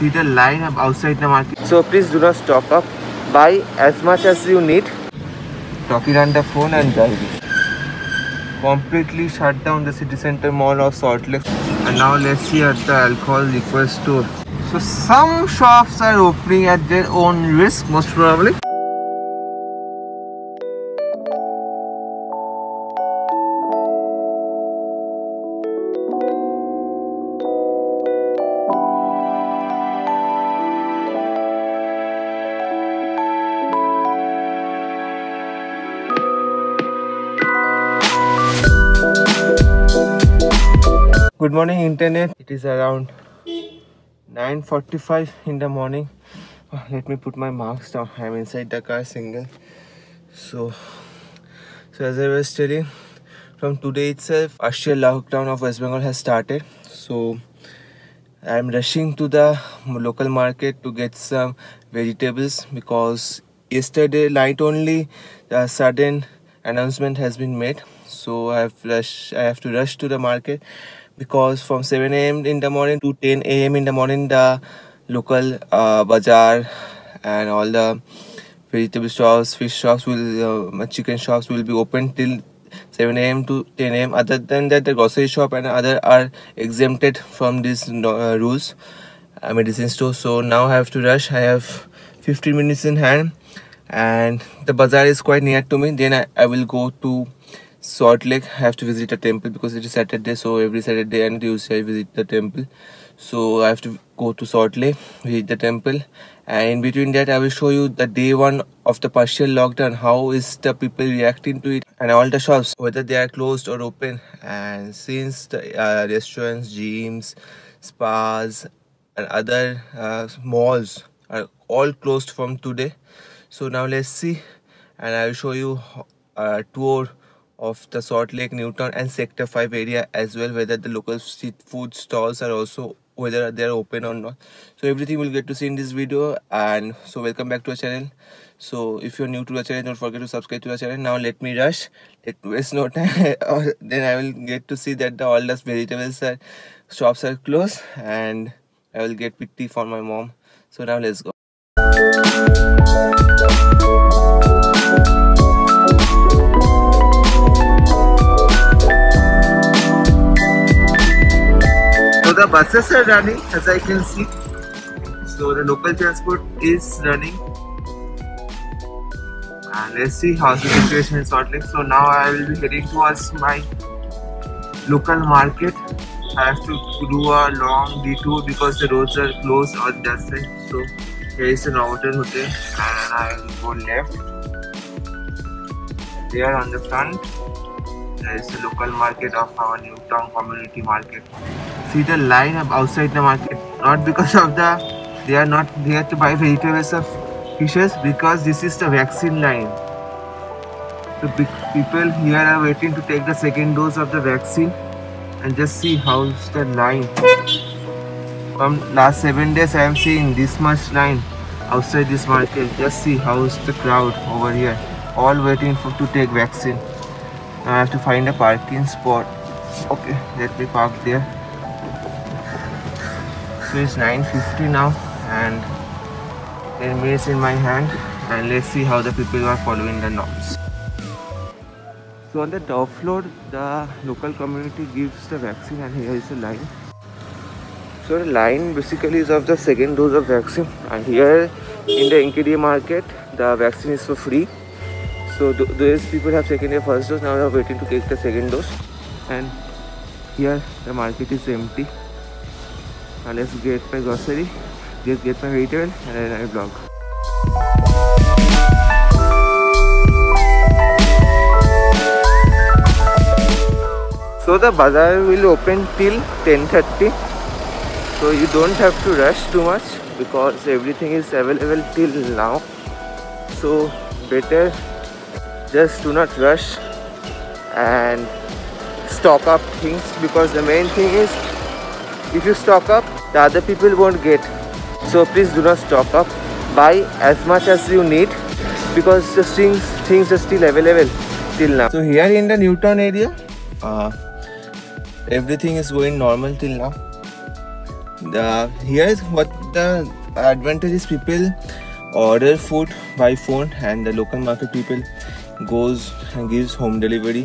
See the line outside the market. So please do not stock up. Buy as much as you need. Talking on the phone and driving. Completely shut down the city center mall of Salt Lake. And now let's see at the alcohol liquor store. So some shops are opening at their own risk, most probably. Good morning, internet. It is around 9:45 in the morning. Let me put my mask down. I'm inside the car single. So as I was telling, from today itself, partial lockdown of West Bengal has started. So I'm rushing to the local market to get some vegetables because yesterday night only the sudden announcement has been made. So I have to rush to the market because from 7 a.m. in the morning to 10 a.m. in the morning the local bazaar and all the vegetable shops, fish shops, chicken shops will be open till 7 a.m. to 10 a.m. Other than that, the grocery shop and other are exempted from these rules. Medicine store. So now I have to rush. I have 15 minutes in hand and the bazaar is quite near to me. Then I will go to Salt Lake. I have to visit a temple because it is Saturday, so every Saturday and Tuesday I visit the temple. So I have to go to Salt Lake, visit the temple, and in between that I will show you the day one of the partial lockdown, how is the people reacting to it, and all the shops, whether they are closed or open. And since the restaurants, gyms, spas and other malls are all closed from today, so now let's see, and I will show you a tour of the Salt Lake, Newtown and Sector 5 area as well, whether the local street food stalls are also, whether they are open or not. So everything we'll get to see in this video. And so welcome back to our channel. So if you're new to the channel, don't forget to subscribe to our channel. Now let me rush, let me waste no time. Then I will get to see that all the vegetables shops are closed, and I will get pity for my mom. So now let's go. So the buses are running, as I can see. So the local transport is running. And let's see how's the situation in Salt Lake. So now I will be heading towards my local market. I have to do a long detour because the roads are closed on that side. So here is the Novotel Hotel and I will go left. There on the front, there is the local market of our Newtown community market. See the line outside the market, not because of they are not there to buy vegetables or fishes, because this is the vaccine line. The people here are waiting to take the second dose of the vaccine, and just see how's the line. From last 7 days I am seeing this much line outside this market. Just see how's the crowd over here, all waiting to take vaccine. Now I have to find a parking spot. Okay, let me park there. So it's 9:50 now and 10 minutes in my hand, and let's see how the people are following the norms. So on the top floor the local community gives the vaccine, and here is the line. So the line basically is of the second dose of vaccine, and here in the NKD market the vaccine is for free. So those people have taken their first dose, now they are waiting to take the second dose, and here the market is empty. Now let's get my grocery, just get my vegetable, and then I vlog. So the bazaar will open till 10:30. So you don't have to rush too much because everything is available till now. So better just do not rush and stock up things, because the main thing is if you stock up, the other people won't get. So please do not stock up. Buy as much as you need because the things are still available till now. So here in the Newtown area, everything is going normal till now. Here's what the advantage is: people order food by phone, and the local market people goes and gives home delivery,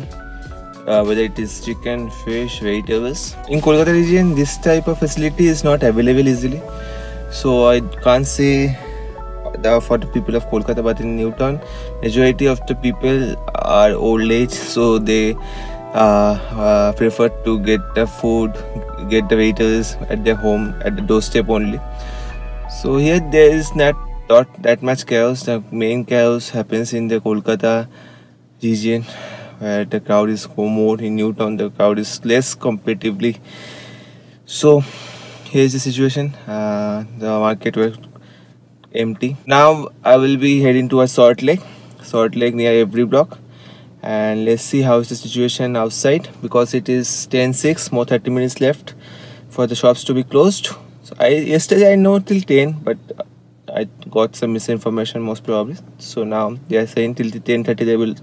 whether it is chicken, fish, vegetables. In Kolkata region, this type of facility is not available easily, so I can't say for the people of Kolkata, but in Newtown, majority of the people are old age, so they prefer to get the food, get the vegetables at their home, at the doorstep only. So here there is not that much chaos. The main chaos happens in the Kolkata region, where the crowd is more. In Newtown, the crowd is less comparatively. So here's the situation. The market was empty. Now I will be heading towards Salt Lake near every block, and let's see how is the situation outside, because it is 10:06, more 30 minutes left for the shops to be closed. So yesterday I know till 10, but I got some misinformation most probably. So now they are saying till 10:30 they will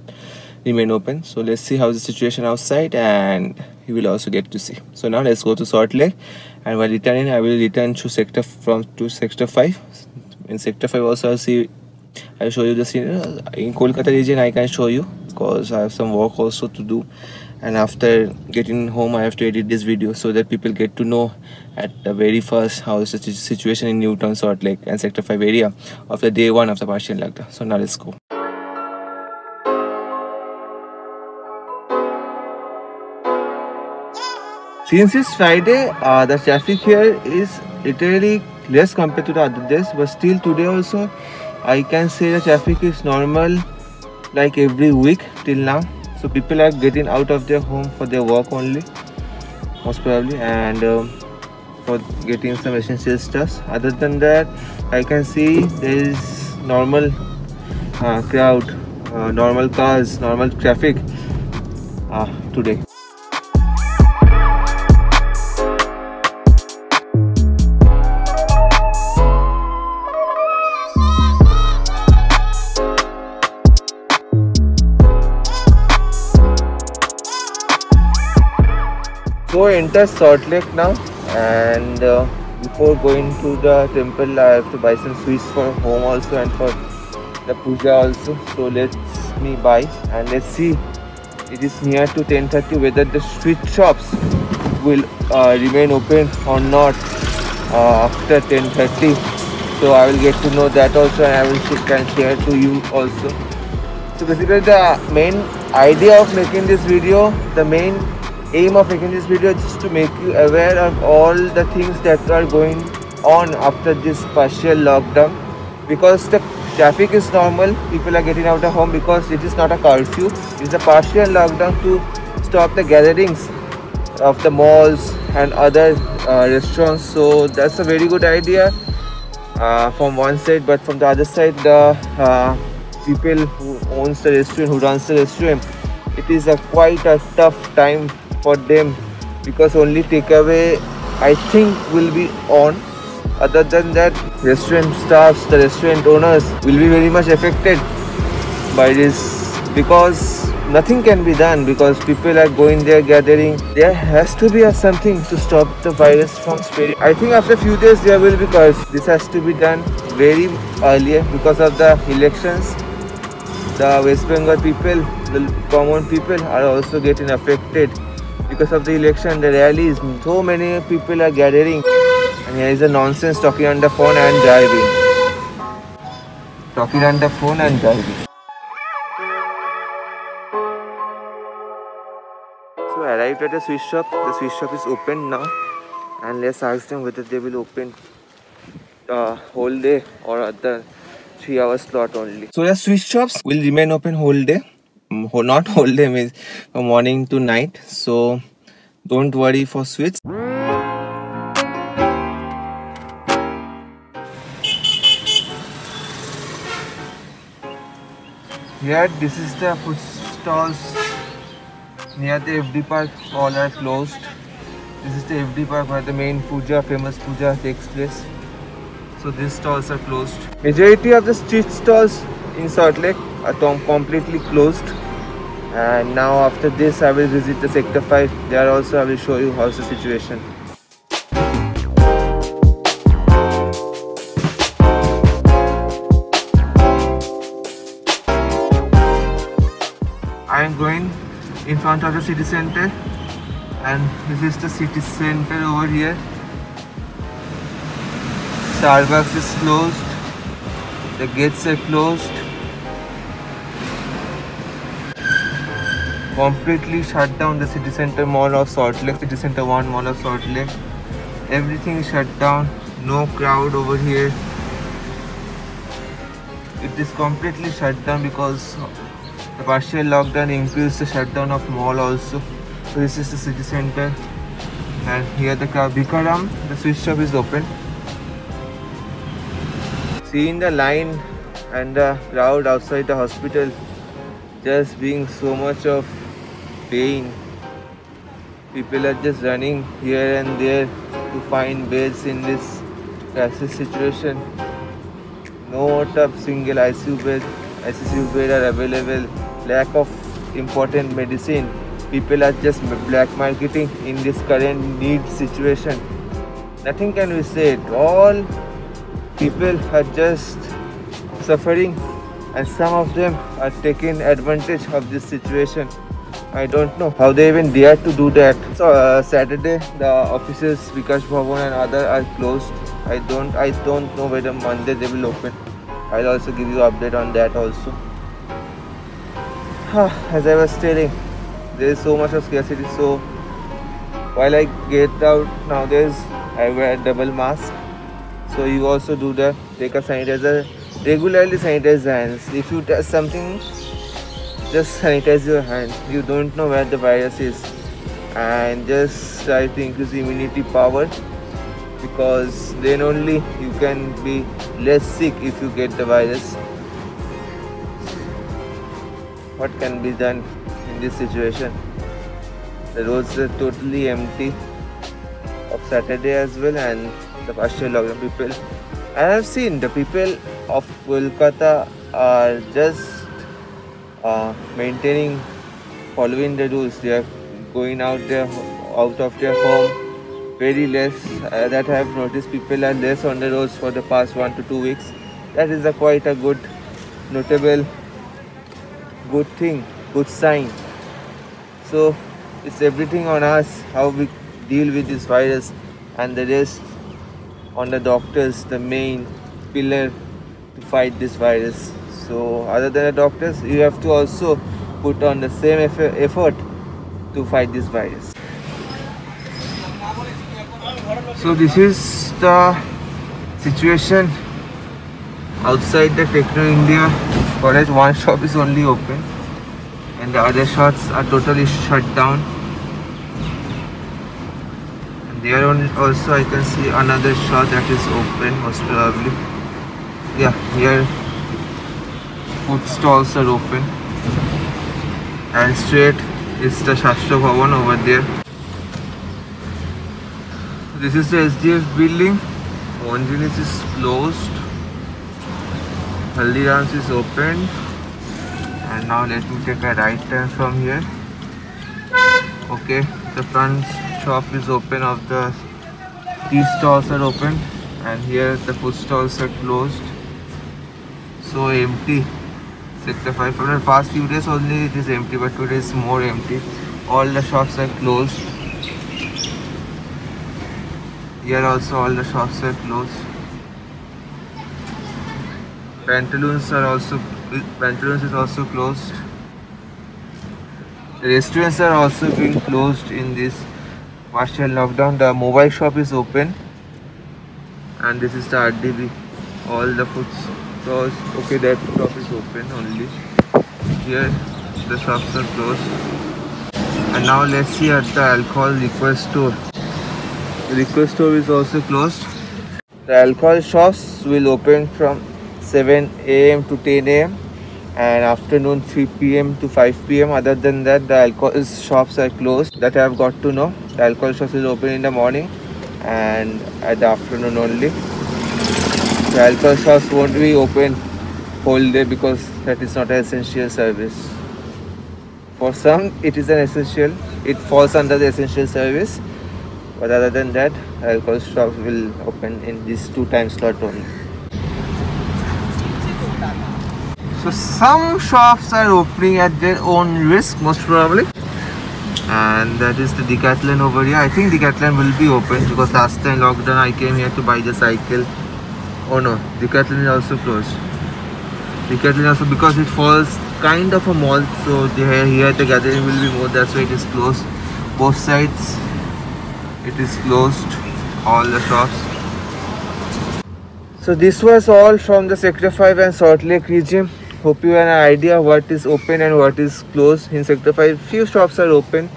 remain open. So let's see how is the situation outside, and you will also get to see. So now let's go to Salt Lake, and while returning I will return to sector 5. In sector 5 also I'll show you the scene. In Kolkata region I can show you, because I have some work also to do, and after getting home I have to edit this video so that people get to know at the very first how is the situation in Newtown, Salt Lake and sector 5 area of the day 1 of the partial lockdown. So now let's go. Since it's Friday, the traffic here is literally less compared to the other days, but still today also I can say the traffic is normal like every week till now. So people are getting out of their home for their work only, most probably, and for getting some essential stuff. Other than that, I can see there is normal crowd, normal cars, normal traffic today. So enter Salt Lake now, and before going to the temple I have to buy some sweets for home also and for the puja also. So let's me buy, and let's see, it is near to 10:30, whether the street shops will remain open or not after 10:30. So I will get to know that also, and I will share to you also. So basically the main idea of making this video, the main aim of making this video is just to make you aware of all the things that are going on after this partial lockdown, because the traffic is normal, people are getting out of home because it is not a curfew, it is a partial lockdown to stop the gatherings of the malls and other restaurants. So that's a very good idea from one side, but from the other side, the people who owns the restaurant, who runs the restaurant, it is quite a tough time for them, because only takeaway I think will be on. Other than that, restaurant staffs, the restaurant owners will be very much affected by this, because nothing can be done, because people are going there gathering. There has to be something to stop the virus from spreading. I think after a few days there will be curfew. This has to be done very earlier because of the elections. The West Bengal people, the common people are also getting affected because of the election, the rallies. So many people are gathering, and here is a nonsense talking on the phone and driving. Talking on the phone and driving. So I arrived at a Swiss shop. The Swiss shop is open now, and let's ask them whether they will open the whole day or at the 3-hour slot only. So the Swiss shops will remain open whole day. Not whole day, means from morning to night. So don't worry for sweets. Here, this is the food stalls near the FD Park. All are closed. This is the FD Park where the main puja, famous puja takes place. So these stalls are closed. Majority of the street stalls in Salt Lake are completely closed. And now after this I will visit the sector 5. There also I will show you how's the situation. in front of the city center, and this is the city center over here. Starbucks is closed, the gates are closed, completely shut down the city center mall of Salt Lake, city center 1 mall of Salt Lake. Everything is shut down, no crowd over here. It is completely shut down because the partial lockdown includes the shutdown of mall also. So this is the city center, and here the Bikaram, the sweet shop is open. Seeing the line and the crowd outside the hospital, just being so much of pain. People are just running here and there to find beds in this crisis situation. Not a single ICU bed are available. Lack of important medicine. People are just black marketing in this current need situation. Nothing can be said. All people are just suffering, and some of them are taking advantage of this situation. I don't know how they even dare to do that. So Saturday the offices Vikash Bhavan and other are closed. I don't know whether Monday they will open. I'll also give you update on that also. As I was telling, there is so much of scarcity. So while I get out nowadays, I wear double mask. So you also do that. Take a sanitizer. Regularly sanitize hands. If you touch something, just sanitize your hand. You don't know where the virus is, and just try to increase immunity power, because then only you can be less sick if you get the virus. What can be done in this situation? The roads are totally empty of Saturday as well, and the partial lockdown people. I have seen the people of Kolkata are just maintaining, following the rules. They are going out of their home very less. That I have noticed, people are less on the roads for the past 1 to 2 weeks. That is quite a good, notable, good thing, good sign. So it's everything on us how we deal with this virus, and the rest on the doctors, the main pillar to fight this virus. So other than the doctors, you have to also put on the same effort to fight this virus. So this is the situation outside the Techno India College. One shop is only open and the other shops are totally shut down. And there also I can see another shop that is open, most probably. Yeah, here food stalls are open, and straight is the Shastra Bhavan over there. This is the SDF building. Onjinis is closed, Haldirams is open, and now let me take a right turn from here. Okay, the front shop is open, of the tea stalls are open, and here the food stalls are closed. So empty. Sector 5 for the past few days only it is empty, but today is more empty. All the shops are closed. Here also all the shops are closed. Pantaloons is also closed. The restaurants are also being closed in this partial lockdown. The mobile shop is open, and this is the RDB. All the food stores, okay, that shop is open only. Here the shops are closed. And now let's see at the alcohol liquor store. The liquor store is also closed. The alcohol shops will open from 7 AM to 10 AM and afternoon 3 PM to 5 PM. Other than that, the alcohol shops are closed. That I have got to know. The alcohol shops will open in the morning and at the afternoon only. The alcohol shops won't be open whole day because that is not an essential service. For some, it is an essential. It falls under the essential service. But other than that, alcohol shops will open in this 2 time slot only. So some shops are opening at their own risk, most probably. And that is the Decathlon over here. I think Decathlon will be open because last time lockdown I came here to buy the cycle. Oh no, Decathlon is also closed. Decathlon also, because it falls kind of a mall, so here the gathering will be more, that's why it is closed. Both sides it is closed, all the shops. So this was all from the Sector 5 and Salt Lake region. Hope you have an idea what is open and what is closed in Sector 5. Few shops are open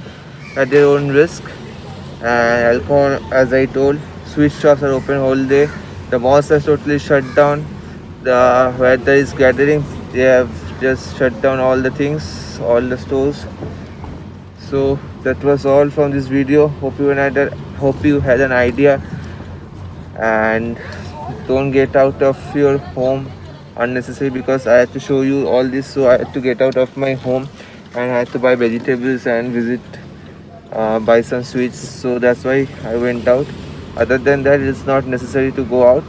at their own risk, and alcohol, as I told, sweet shops are open whole day. The malls are totally shut down. Where there is gathering, they have just shut down all the things, all the stores. So that was all from this video. Hope you had an idea, and don't get out of your home unnecessary, because I had to show you all this, so I had to get out of my home and I had to buy vegetables and buy some sweets, so that's why I went out. Other than that, it's not necessary to go out.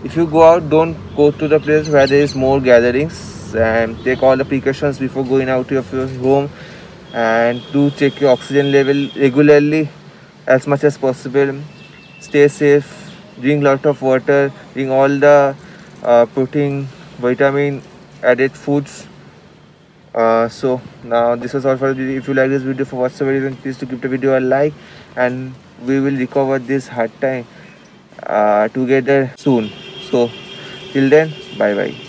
If you go out, don't go to the place where there is more gatherings, and take all the precautions before going out of your home, and do check your oxygen level regularly as much as possible. Stay safe, drink lot of water, drink all the protein, vitamin added foods. So now this was all for the video. If you like this video for whatsoever reason, please to give the video a like, and we will recover this hard time together soon. So till then, bye bye.